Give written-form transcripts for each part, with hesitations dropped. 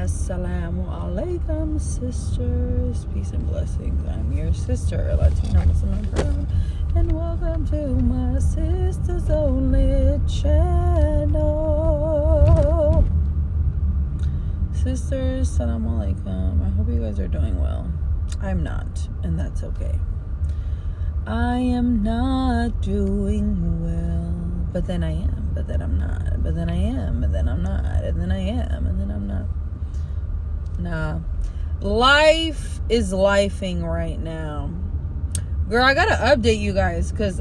Assalamu alaikum, sisters. Peace and blessings. I'm your sister, Latina Muslim girl, and welcome to my Sisters Only channel. Sisters, assalamu alaikum. I hope you guys are doing well. I'm not, and that's okay. I am not doing well, but then I am, but then I'm not, but then I am, but then I'm not, and then I am, and then I'm not. Nah, life is lifing right now, girl. I gotta update you guys because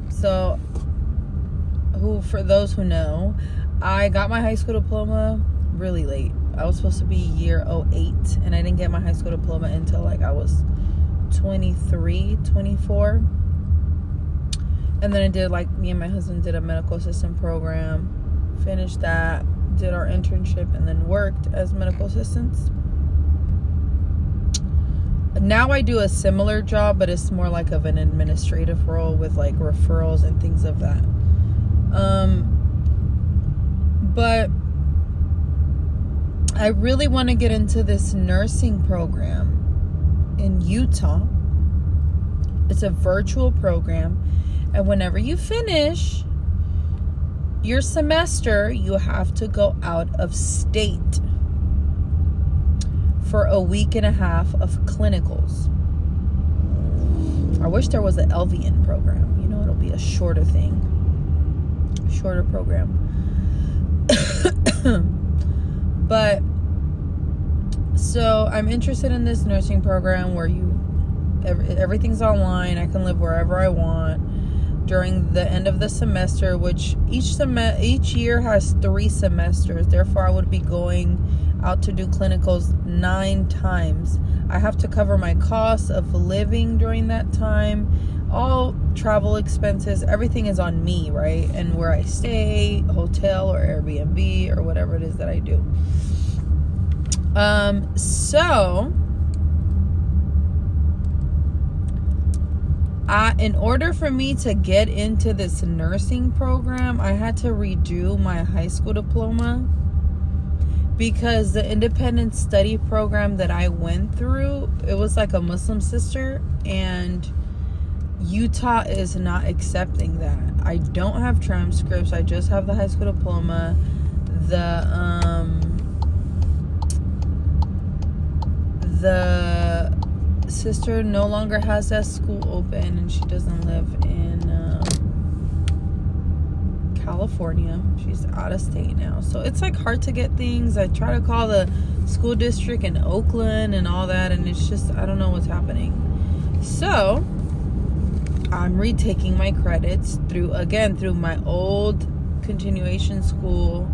so for those who know, I got my high school diploma really late. I was supposed to be year 08, and I didn't get my high school diploma until like I was 23, 24. And then I did, like, me and my husband did a medical assistant program, finished that, did our internship, and then worked as medical assistants. Now I do a similar job, but it's more like of an administrative role with like referrals and things of that. But I really want to get into this nursing program in Utah. It's a virtual program, and whenever you finish your semester, you have to go out of state for a week and a half of clinicals. I wish there was an LVN program. You know, it'll be a shorter thing. Shorter program. But, so I'm interested in this nursing program where everything's online. I can live wherever I want during the end of the semester, which each year has 3 semesters. Therefore, I would be going out to do clinicals 9 times. I have to cover my costs of living during that time. All travel expenses, everything is on me, right? And where I stay, hotel or Airbnb or whatever it is that I do. So in order for me to get into this nursing program, I had to redo my high school diploma, because the independent study program that I went through, it was like a Muslim sister, and Utah is not accepting that. I don't have transcripts. I just have the high school diploma. The sister no longer has that school open, and she doesn't live in California. She's out of state now, so it's like hard to get things. I try to call the school district in Oakland and all that, and it's just, I don't know what's happening. So I'm retaking my credits through my old continuation school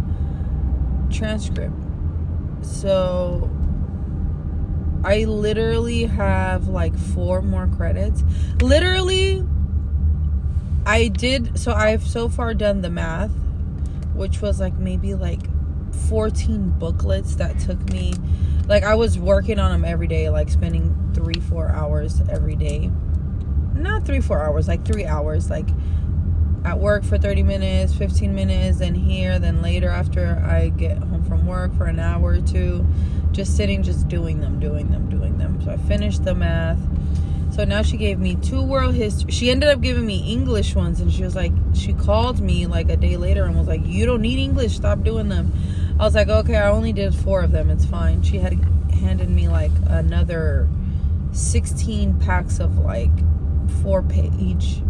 transcript. So I literally have like 4 more credits. Literally, I've so far done the math, which was like maybe like 14 booklets that took me, like I was working on them every day, like spending 3-4 hours every day. Not 3-4 hours, like 3 hours, like at work for 30 minutes, 15 minutes, and here, then later after I get home from work for an hour or 2, just sitting, just doing them. So I finished the math. So now she gave me 2 world history. She ended up giving me English ones, and she was like, she called me like a day later and was like, you don't need English, stop doing them. I was like, okay, I only did 4 of them, it's fine. She had handed me like another 16 packs of like 4-page,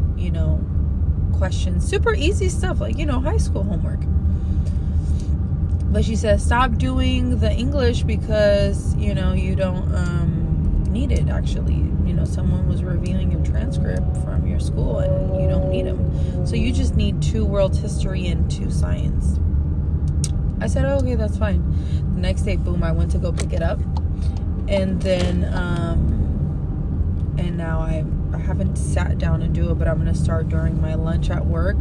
questions. Super easy stuff, like, high school homework. But she said, stop doing the English because, you don't need it, actually. Someone was reviewing your transcript from your school and you don't need them. So you just need 2 world history and 2 science. I said, oh, okay, that's fine. The next day, boom, I went to go pick it up. And then, and now I haven't sat down and do it, but I'm going to start during my lunch at work.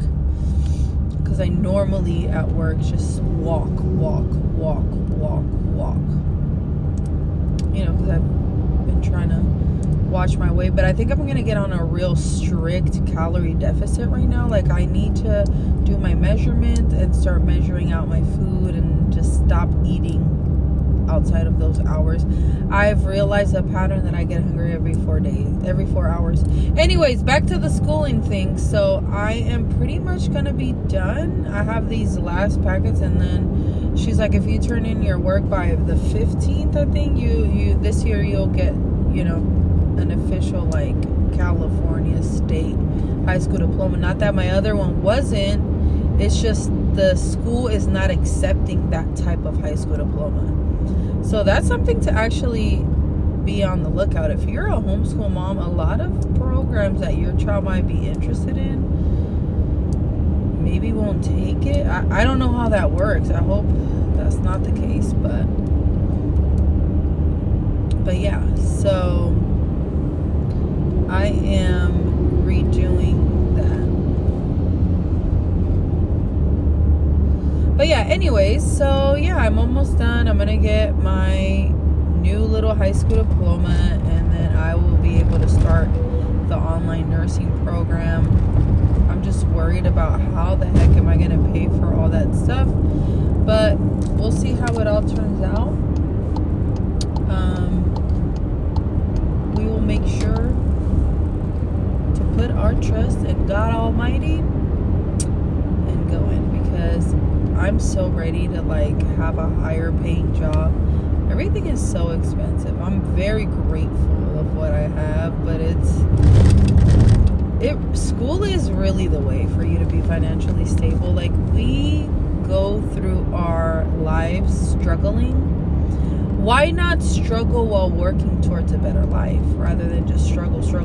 Because I normally at work just walk. Because I've been trying to watch my weight, but I think I'm going to get on a real strict calorie deficit right now. Like, I need to do my measurement and start measuring out my food and just stop eating outside of those hours. I've realized a pattern that I get hungry every 4 hours. Anyways, back to the schooling thing. So I am pretty much gonna be done. I have these last packets, and then she's like, if you turn in your work by the 15th, I think you this year you'll get, an official like California state high school diploma. Not that my other one wasn't, it's just the school is not accepting that type of high school diploma. So that's something to actually be on the lookout. If you're a homeschool mom, a lot of programs that your child might be interested in maybe won't take it. I don't know how that works. I hope that's not the case, but yeah. So I am redoing that. But yeah, anyways, so yeah, I'm almost done. I'm gonna get my new little high school diploma, and then I will be able to start the online nursing program. I'm just worried about how the heck am I gonna pay for all that stuff, but we'll see how it all turns out. We will make sure to put our trust in God Almighty and go in, because I'm so ready to like have a higher paying job. Everything is so expensive. I'm very grateful of what I have, but school is really the way for you to be financially stable. Like, we go through our lives struggling. Why not struggle while working towards a better life rather than just struggle? So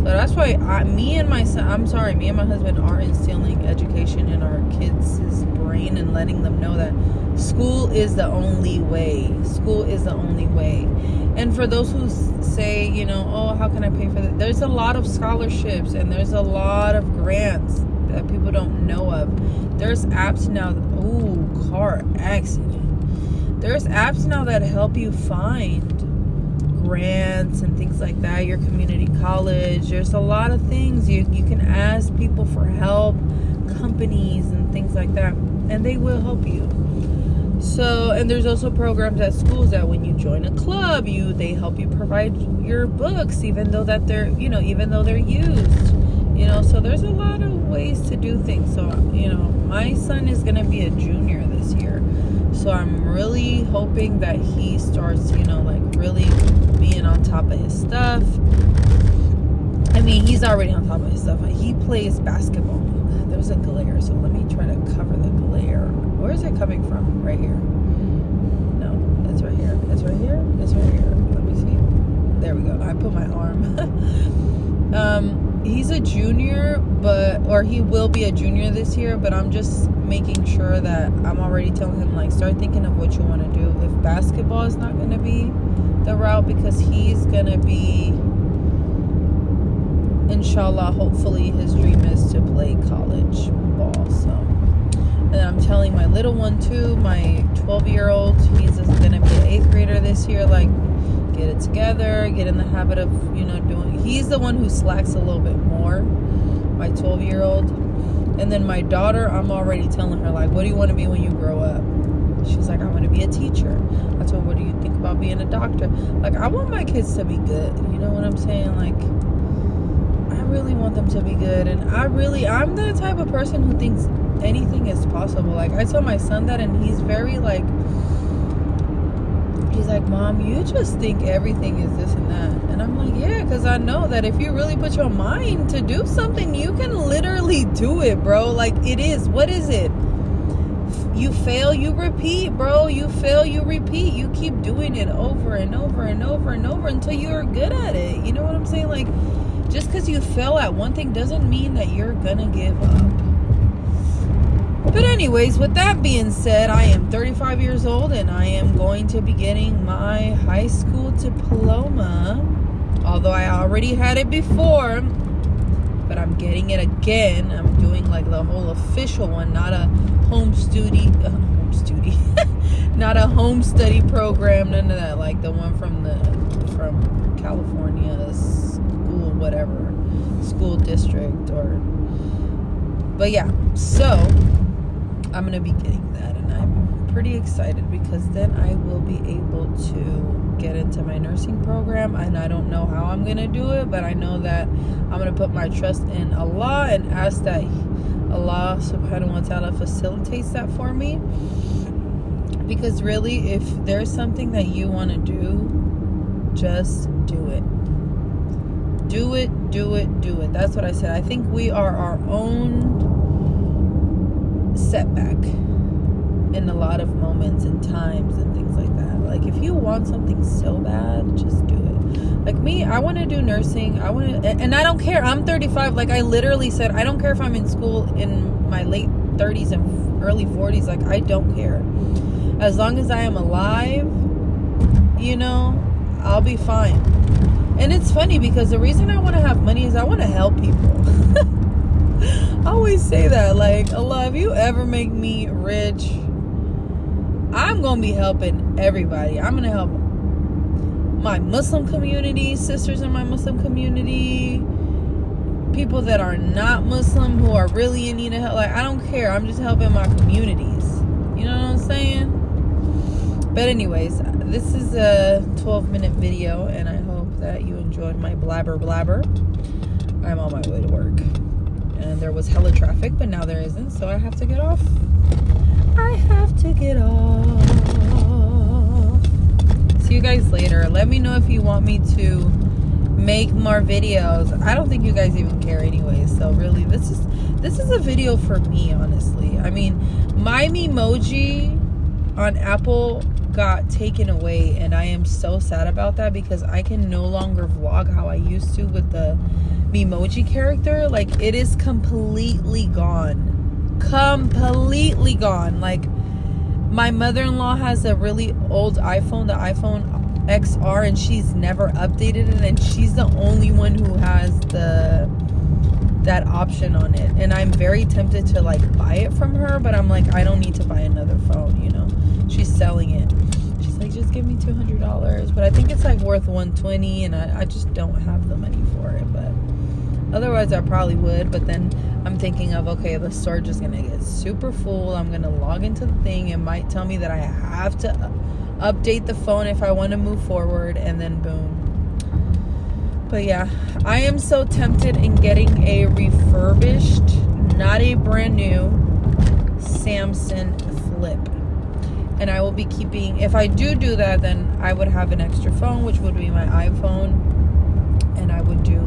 that's why me and my husband are instilling education in our kids' brain and letting them know that school is the only way. School is the only way. And for those who say, oh, how can I pay for that? There's a lot of scholarships and there's a lot of grants that people don't know of. There's apps now. Car accident. There's apps now that help you find grants and things like that. Your community college. There's a lot of things you can ask people for help, companies and things like that, and they will help you. So, and there's also programs at schools that when you join a club, they help you provide your books, even though they're used. So there's a lot of ways to do things. So, my son is going to be a junior this year. So I'm really hoping that he starts, really being on top of his stuff. I mean, he's already on top of his stuff. He plays basketball. There's a glare, so let me try to cover the glare. Where is it coming from? Right here. No, it's right here. It's right here. It's right here. Let me see. There we go. I put my arm. He's a junior, or he will be a junior this year, but I'm just making sure that I'm already telling him, like, start thinking of what you want to do. If basketball is not going to be the route, because he's going to be, inshallah, hopefully his dream is to play college ball. So, and I'm telling my little one too, my 12-year-old, he's going to be an 8th grader this year, like, get it together, get in the habit of, doing. He's the one who slacks a little bit more, my 12-year-old. And then my daughter, I'm already telling her, like, what do you want to be when you grow up? She's like, I want to be a teacher. I told her, what do you think about being a doctor? Like, I want my kids to be good. You know what I'm saying? Like, I really want them to be good. And I'm the type of person who thinks anything is possible. Like, I tell my son that, and he's very like, he's like, Mom, you just think everything is this and that. And I'm like, yeah, because I know that if you really put your mind to do something, you can literally do it, bro. Like, it is. What is it? You fail, you repeat, bro. You fail, you repeat. You keep doing it over and over and over and over until you're good at it. You know what I'm saying? Like, just because you fail at one thing doesn't mean that you're gonna give up. But anyways, with that being said, I am 35 years old and I am going to be getting my high school diploma. Although I already had it before, but I'm getting it again. I'm doing like the whole official one, not a not a home study program, none of that, like the one from California school district, but yeah. So I'm gonna be getting that, and I'm pretty excited because then I will be able to get into my nursing program. And I don't know how I'm gonna do it, but I know that I'm gonna put my trust in Allah and ask that Allah subhanahu wa ta'ala facilitates that for me. Because really, if there's something that you want to do, just do it. Do it. That's what I said. I think we are our own setback in a lot of moments and times and things like that. Like, if you want something so bad, just do it. Like me, I want to do nursing. And I don't care. I'm 35. Like, I literally said, I don't care if I'm in school in my late 30s and early 40s. Like, I don't care. As long as I am alive, you know, I'll be fine. And it's funny because the reason I want to have money is I want to help people. I always say that, like, Allah, if you ever make me rich, I'm going to be helping everybody. I'm going to help my Muslim community, sisters in my Muslim community, people that are not Muslim who are really in need of help. Like, I don't care. I'm just helping my communities. You know what I'm saying? But anyways, this is a 12-minute video, and I hope that you enjoyed my blabber. I'm on my way to work. And there was hella traffic, but now there isn't, so I have to get off. See you guys later. Let me know if you want me to make more videos. I don't think you guys even care anyway, so really, this is a video for me, honestly. I mean, my Memoji on Apple got taken away, and I am so sad about that because I can no longer vlog how I used to with the Memoji character. Like, it is completely gone. Like, my mother-in-law has a really old iPhone, the iPhone XR, and she's never updated it, and she's the only one who has that option on it. And I'm very tempted to, like, buy it from her, but I'm like, I don't need to buy another phone, you know. She's selling it. She's like, just give me $200, but I think it's like worth $120, and I just don't have the money for it. But otherwise I probably would. But then I'm thinking of, okay, the storage is gonna get super full. I'm gonna log into the thing. It might tell me that I have to update the phone if I want to move forward, and then boom. But yeah, I am so tempted in getting a refurbished, not a brand new Samsung Flip. And I will be keeping, if I do that, then I would have an extra phone, which would be my iPhone. And I would do